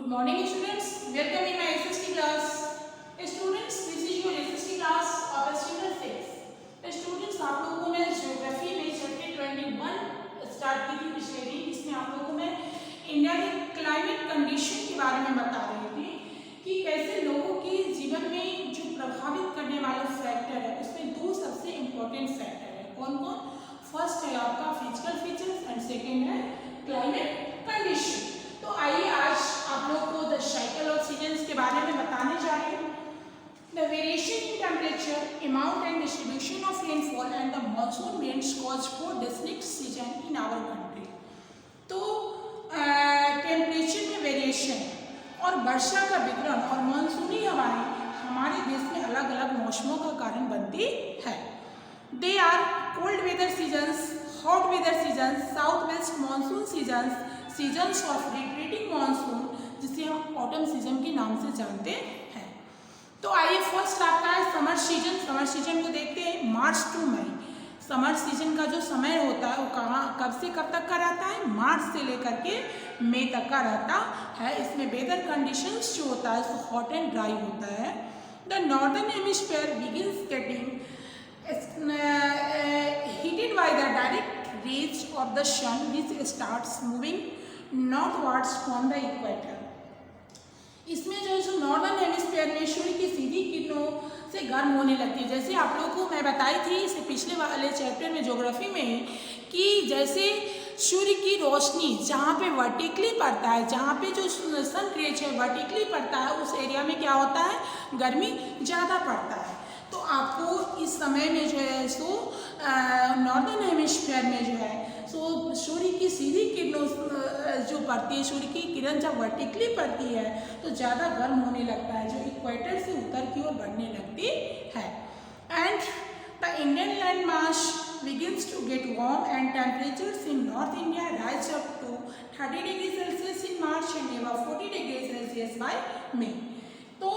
Good morning students, welcome in my SST class. Students, this is your SST class of Student 6. Students, आप लोगों को मैं geography में chapter 21 start की थी पिछले दिन, जिसमें आप लोगों को मैं इंडिया के क्लाइमेट कंडीशन के बारे में बता रही थी कि कैसे लोगों के जीवन में जो प्रभावित करने वाले फैक्टर है उसमें दो सबसे इम्पोर्टेंट फैक्टर है। कौन कौन? फर्स्ट है आपका फिजिकल फीचर्स एंड सेकेंड है क्लाइमेट कंडीशन। तो आइए आज आप लोग को द साइकिल ऑफ सीजन्स के बारे में बताने जा रही हूँ। The variation in temperature, amount and distribution of rainfall and the monsoon winds cause 4 distinct season in our country. तो टेम्परेचर में वेरिएशन और वर्षा का वितरण और मानसूनी हवाएं हमारे देश में अलग अलग मौसमों का कारण बनती है। They are cold weather seasons, hot weather seasons, south west monsoon seasons, seasons of retreating monsoon, जिसे हम ऑटम सीजन के नाम से जानते हैं। तो आइए फर्स्ट आपका है समर सीजन। समर सीजन को देखते हैं, मार्च टू मई। समर सीजन का जो समय होता है वो कब से कब तक का रहता है? मार्च से लेकर के मई तक का रहता है। इसमें वेदर कंडीशंस जो होता है वो हॉट एंड ड्राई होता है। The northern hemisphere begins getting heated by the direct rays of the sun, which starts moving northwards from the equator. इसमें जो नॉर्दर्न हेमिस्फीयर में सूर्य की सीधी किरणों से गर्म होने लगती है। जैसे आप लोगों को मैं बताई थी इससे पिछले वाले चैप्टर में ज्योग्राफी में कि जैसे सूर्य की रोशनी जहाँ पे वर्टिकली पड़ता है, जहाँ पे जो सन रेज है वर्टिकली पड़ता है, उस एरिया में क्या होता है? गर्मी ज़्यादा पड़ता है। तो आपको इस समय में जो है सो नॉर्दर्न हेमिस्फीयर में जो है सो सूर्य की सीधी किरणों जो पड़ती है, सूर्य की किरण जब वर्टिकली पड़ती है तो ज़्यादा गर्म होने लगता है, जो इक्वेटर से उत्तर की ओर बढ़ने लगती है। And the Indian land mass begins to get warm and temperatures in North India rise up to 30 degrees Celsius in March and above 40 degrees Celsius by May। तो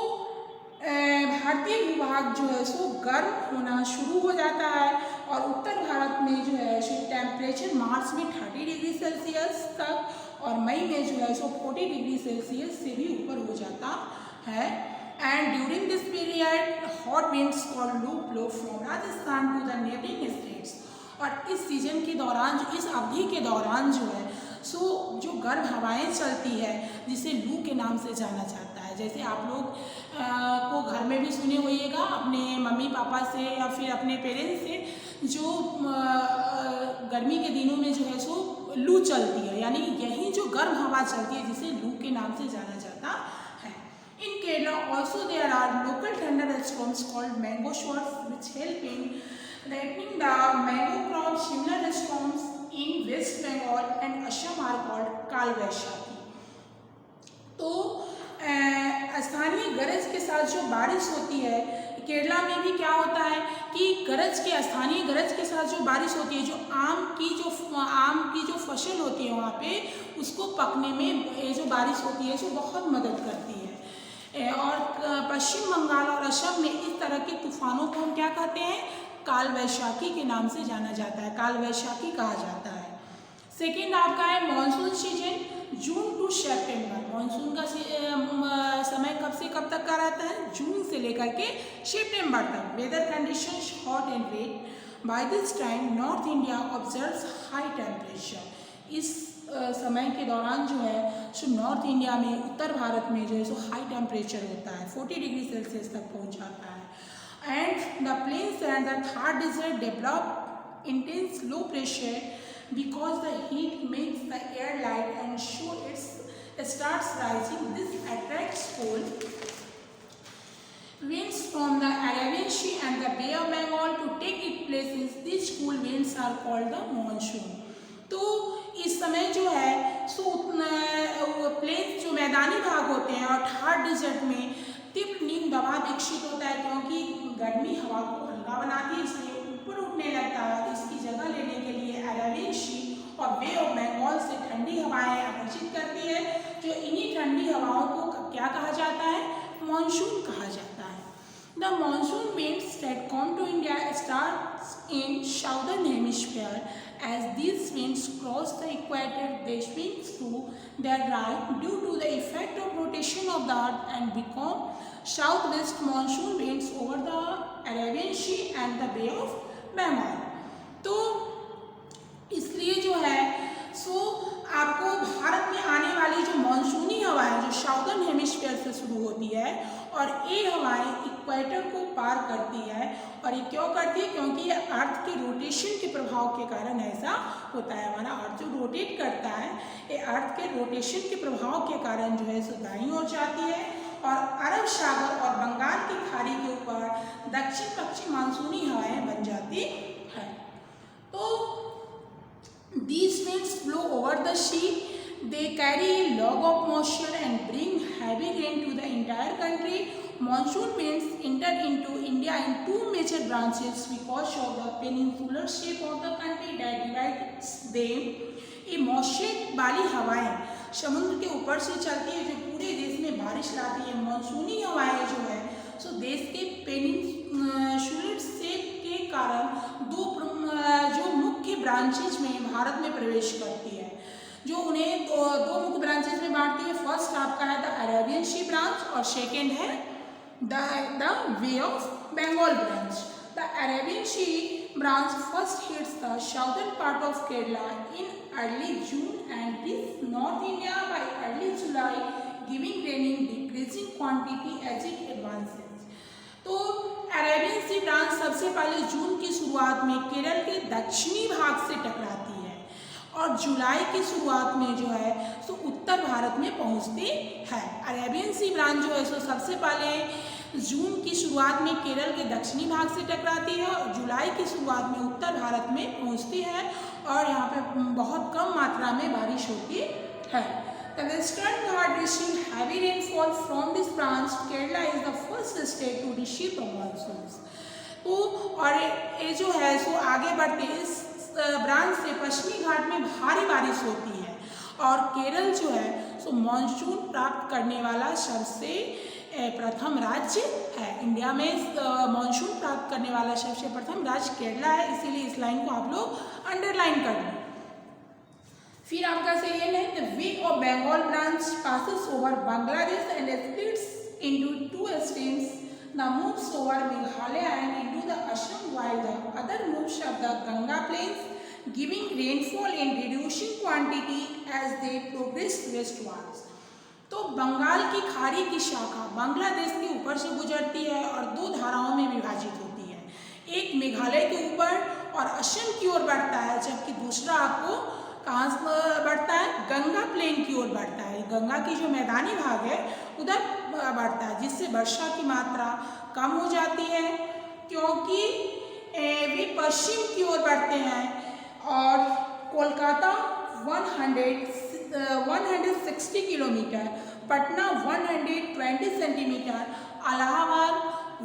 भारतीय भूभाग जो है सो गर्म होना शुरू हो जाता है और उत्तर भारत में जो है सो टेम्परेचर मार्च में 30 डिग्री सेल्सियस तक और मई में जो है सो 40 डिग्री सेल्सियस से भी ऊपर हो जाता है। And during this period hot winds called loo blow from Rajasthan to the neighbouring states. और इस सीजन के दौरान, इस अवधि के दौरान जो है सो जो गर्म हवाएं चलती है जिसे लू के नाम से जाना जाता है। जैसे आप लोग को घर में भी सुने होइएगा अपने मम्मी पापा से या फिर अपने पेरेंट्स से, जो गर्मी के दिनों में जो है सो लू चलती है, यानी यही जो गर्म हवा चलती है जिसे लू के नाम से जाना जाता है। In Kerala also there are local thunder storms called mango shorts which help in lightning the mango crop. Similar storms in West Bengal and Assam are called काल वैशाखी। तो स्थानीय गरज के साथ जो बारिश होती है, केरला में भी क्या होता है कि स्थानीय गरज के साथ जो बारिश होती है, जो आम की जो फसल होती है वहाँ पे उसको पकने में ये जो बारिश होती है सो बहुत मदद करती है। और पश्चिम बंगाल और असम में इस तरह के तूफानों को हम क्या कहते हैं? काल वैशाखी के नाम से जाना जाता है, काल वैशाखी कहा जाता है। सेकेंड आपका है monsoon season, June to September. Monsoon का समय कब से कब तक का रहता है? जून से लेकर के सितंबर तक। Weather conditions hot and wet. By this time north India observes high temperature. इस समय के दौरान जो है सो नॉर्थ इंडिया में, उत्तर भारत में जो है सो हाई टेम्परेचर होता है, 40 डिग्री सेल्सियस तक पहुँच जाता है। And the plains and the Thar desert develop intense low pressure because the heat makes the air light and so it starts rising. This attracts cold winds from the Arabian Sea and the Bay of Bengal to take its places. These cool winds are called the monsoon। तो इस समय जो है सो planes जो मैदानी भाग होते हैं और थार डिजर्ट में तीव्र नीम दबाव विकसित होता है, क्योंकि गर्मी हवा को हल्का बनाती है इसलिए ऊपर उठने लगता है। इसकी जगह लेने के लिए अरेबियन सी और बे ऑफ बंगाल से ठंडी हवाएं आकर्षित करती है, जो इन्हीं ठंडी हवाओं को क्या कहा जाता है? मानसून कहा जाता है। The monsoon winds that come to India starts in southern hemisphere As these winds cross the equator, they swing to their right due to the effect of rotation of the earth and become southwest monsoon winds over the Arabian Sea and the Bay of Bengal. तो इसलिए जो है सो आपको भारत में आने वाली जो मानसूनी हवाएं जो साउदर्न हेमिस्फीयर से शुरू होती है और ये हवाएं इक्वेटर को पार करती है। और ये क्यों करती है? क्योंकि ये अर्थ के रोटेशन के प्रभाव के कारण ऐसा होता है। हमारा अर्थ जो रोटेट करता है ये अर्थ के रोटेशन के प्रभाव के कारण जो है सो दाईं ओर जाती है और अरब सागर और बंगाल की खाड़ी के ऊपर दक्षिण पश्चिम मानसूनी हवाएं बन जाती है। तो these winds blow over the sea. They carry a log of moisture and bring heavy rain to the entire country. Monsoon winds enter into India in two major branches because of the peninsular shape of the country that divides them. ये moisture वाली हवाएं समुद्र के ऊपर से चलती है जो पूरे देश में बारिश लाती है। मॉनसूनी हवाएं जो है सो देश के पेनिनसुलर शेप के कारण दो जो मुख्य ब्रांचेज में भारत में प्रवेश करती है, जो उन्हें दो मुख्य ब्रांचेज में बांटती है। फर्स्ट आपका है द अरेबियन सी ब्रांच और सेकेंड है the bay of Bengal branch. The Arabian sea branch first hits the southern part of Kerala in early June and reaches North India by early July, giving rain in decreasing quantity as it advances. तो Arabian sea branch सबसे पहले जून की शुरुआत में केरल के दक्षिणी भाग से टकराती है और जुलाई की शुरुआत में जो है सो उत्तर भारत में पहुंचती है। अरेबियन सी ब्रांच जो है सो सबसे पहले जून की शुरुआत में केरल के दक्षिणी भाग से टकराती है और जुलाई की शुरुआत में उत्तर भारत में पहुंचती है और यहाँ पे बहुत कम मात्रा में बारिश होती है। The Western Ghat receive heavy rainfall from this branch. Kerala is the first state to receive the monsoons. तो और ये जो है सो आगे बढ़ते इस ब्रांच से पश्चिमी घाट में भारी बारिश होती है और केरल जो है सो मानसून प्राप्त करने वाला सबसे प्रथम राज्य है। इंडिया में मानसून प्राप्त करने वाला सबसे प्रथम राज्य केरला है, इसीलिए इस लाइन को आप लोग अंडरलाइन कर लें। फिर आपका सेकेंड है the bay of Bengal branch passes over Bangladesh and splits into two streams the moves over Meghalaya and into the Assam while the other moves of the Ganga plains giving rainfall in reducing quantity as they progress westwards. तो बंगाल की खाड़ी की शाखा बांग्लादेश के ऊपर से गुजरती है और दो धाराओं में विभाजित होती है, एक मेघालय के ऊपर और असम की ओर बढ़ता है, जबकि दूसरा आपको कहाँ से बढ़ता है? गंगा प्लेन की ओर बढ़ता है। गंगा की जो मैदानी भाग है उधर बढ़ता है, जिससे वर्षा की मात्रा कम हो जाती है क्योंकि वे पश्चिम की ओर बढ़ते हैं और Kolkata 160 kilometre, Patna 120 centimetre, Allahabad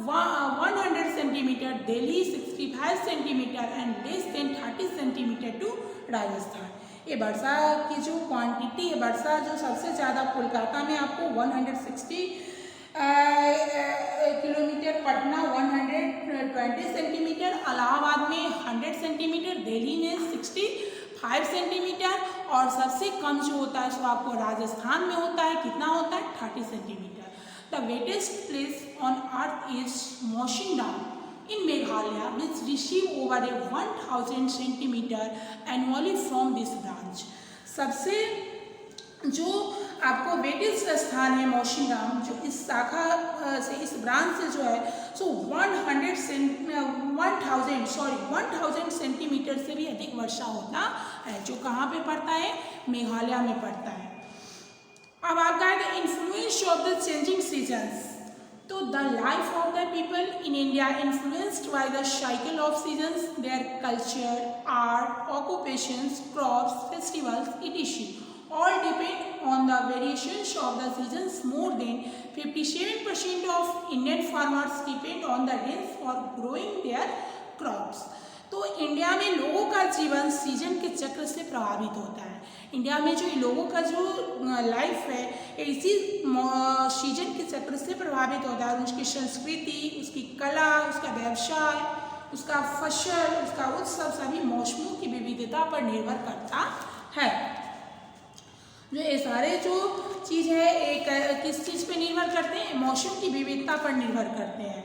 100 centimetre, Delhi 65 centimetre and less than 30 centimetre to Rajasthan. ये वर्षा की जो क्वांटिटी है, वर्षा जो सबसे ज़्यादा कोलकाता में आपको 160 किलोमीटर, पटना 120 सेंटीमीटर, इलाहाबाद में 100 सेंटीमीटर, दिल्ली में 65 सेंटीमीटर और सबसे कम जो होता है सो आपको राजस्थान में होता है। कितना होता है? 30 centimetre. The wettest place on earth is Mawsynram in Meghalaya, which receive over 1000 centimeter annually from this branch. सबसे जो आपको वेटेस्ट स्थान है मौशिनराम, जो इस शाखा से इस ब्रांच से जो है सो 1000 सेंटीमीटर से भी अधिक वर्षा होता है, जो कहाँ पे पड़ता है? मेघालय में पड़ता है। अब आपका है influence of the changing seasons. तो the life of the people in India influenced by the cycle of seasons, their culture, art, occupations, crops, festivals, etc. all depend on the variations of the seasons. More than 57% of Indian farmers depend on the rains for growing their crops. तो India में लोगों का जीवन season के चक्र से प्रभावित होता है। इंडिया में जो लोगों का जो लाइफ है इसी सीजन के चक्र से प्रभावित होता है और उसकी संस्कृति, उसकी कला, उसका व्यवसाय उसका फसल, उसका उत्सव सभी मौसमों की विविधता पर निर्भर करता है। जो ये सारे जो चीज़ है एक किस चीज़ पे निर्भर करते हैं, मौसम की विविधता पर निर्भर करते हैं।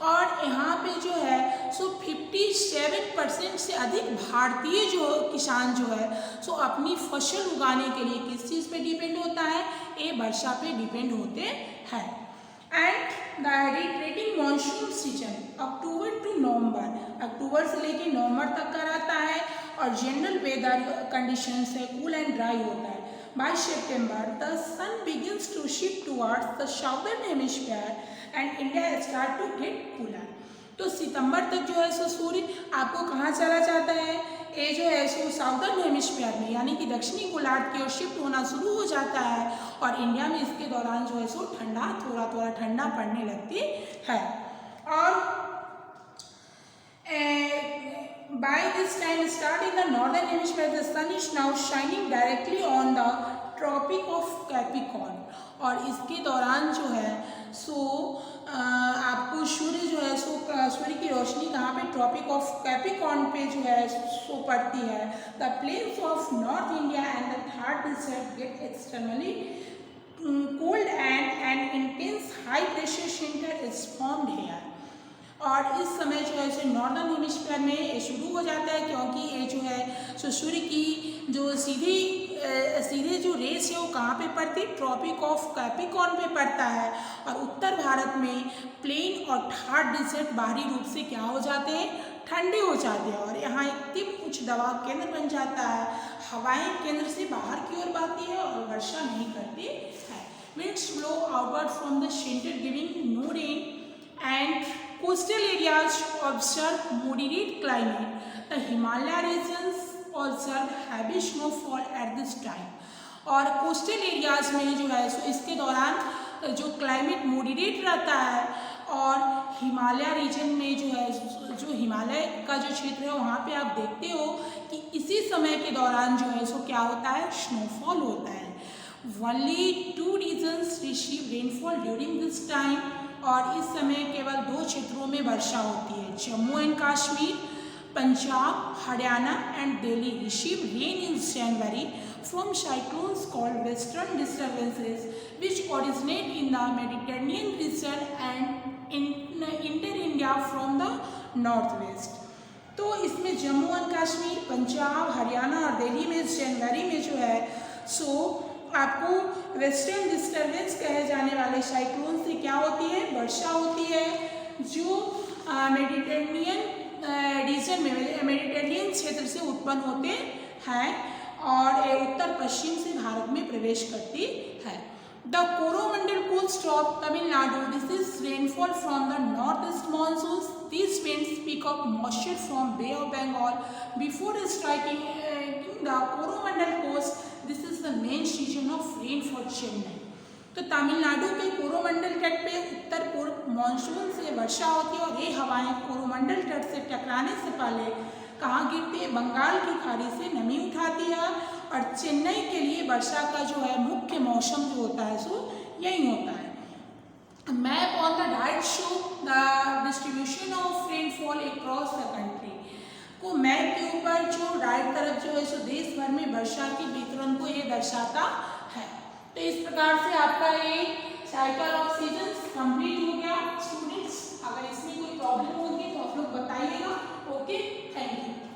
और यहाँ पे जो है सो 57% से अधिक भारतीय जो किसान जो है सो अपनी फसल उगाने के लिए किस चीज़ पे डिपेंड होता है, ये वर्षा पे डिपेंड होते हैं। And the retreating monsoon season October to November, अक्टूबर से लेके नवंबर तक का रहता है और जनरल वेदर कंडीशंस है कूल एंड ड्राई होता है। By September, the sun begins to shift towards the southern hemisphere and India start to get cooler. तो सितंबर तक जो है सो सूर्य आपको कहाँ चला जाता है, ये जो है सो साउदर्न हेमिस्फीयर में यानी कि दक्षिणी गोलार्ध की ओर शिफ्ट होना शुरू हो जाता है और इंडिया में इसके दौरान जो है सो ठंडा थोड़ा थोड़ा ठंडा पड़ने लगती है। और by this time start in the northern hemisphere the sun is now shining directly on the tropic of Capricorn और इसके दौरान जो है सो आपको सूर्य जो है सो सूर्य की रोशनी कहाँ पे, ट्रॉपिक ऑफ कैप्रिकॉर्न पे जो है सो पड़ती है। The plains of north India and the third district get externally cold and an intense high pressure centre is formed here. और इस समय जो है सो नॉर्दर्न हेमिस्फीयर में ये शुरू हो जाता है क्योंकि ये जो है सो सूर्य की जो सीधे जो रेस है वो कहाँ पे पड़ती है, ट्रॉपिक ऑफ कैप्रिकॉर्न पे पड़ता है और उत्तर भारत में प्लेन और थर्ड डिस्ट्रिक्ट बाहरी रूप से क्या हो जाते हैं, ठंडे हो जाते हैं और यहाँ एक तीव्र उच्च दबाव केंद्र बन जाता है। हवाएं केंद्र से बाहर की ओर बहती है और वर्षा नहीं करती है। Winds blow outward from the centre giving no rain and coastal areas observe moderate climate. The Himalaya regions observe heavy snowfall at this time. और कोस्टल एरियाज में जो है सो इसके दौरान जो क्लाइमेट मॉडरेट रहता है और हिमालय रीजन में जो है जो हिमालय का जो क्षेत्र है वहाँ पे आप देखते हो कि इसी समय के दौरान जो है सो क्या होता है, स्नोफॉल होता है। Only 2 regions receive rainfall during this time और इस समय केवल 2 क्षेत्रों में वर्षा होती है, Jammu and Kashmir, Punjab, Haryana and Delhi receive rain in January from cyclones called western disturbances which originate in the Mediterranean region and enter India from the northwest। तो इसमें जम्मू एंड कश्मीर, पंजाब, हरियाणा और दिल्ली में जनवरी में जो है सो आपको वेस्टर्न डिस्टर्बेंस कहे जाने वाले साइक्लोन से क्या होती है, वर्षा होती है जो मेडिटेरेनियन रीजन में मेडिटेरेनियन क्षेत्र से उत्पन्न होते हैं और उत्तर पश्चिम से भारत में प्रवेश करती है। The Coromandel coast of Tamil Nadu, this is rainfall from the north east monsoon. These winds pick up moisture from Bay of Bengal before striking the Coromandel coast. This is the main season of rain for Chennai। तो तमिलनाडु के कोरोमंडल तट पे उत्तर पूर्व monsoon से वर्षा होती है और ये हवाएं कोरोमंडल तट से टकराने से पहले कहाँ गिरती है, बंगाल की खाड़ी से नमी उठाती है और चेन्नई के लिए वर्षा का जो है मुख्य मौसम जो होता है सो यही होता है। Map on the right show the distribution of rainfall across the country. को मैप के ऊपर जो राइट तरफ जो है सो देश भर में वर्षा के वितरण को ये दर्शाता है। तो इस प्रकार से आपका ये साइकिल ऑफ सीजन्स कंप्लीट हो गया। स्टूडेंट्स अगर इसमें कोई प्रॉब्लम होगी तो आप लोग बताइएगा। Okay, thank you.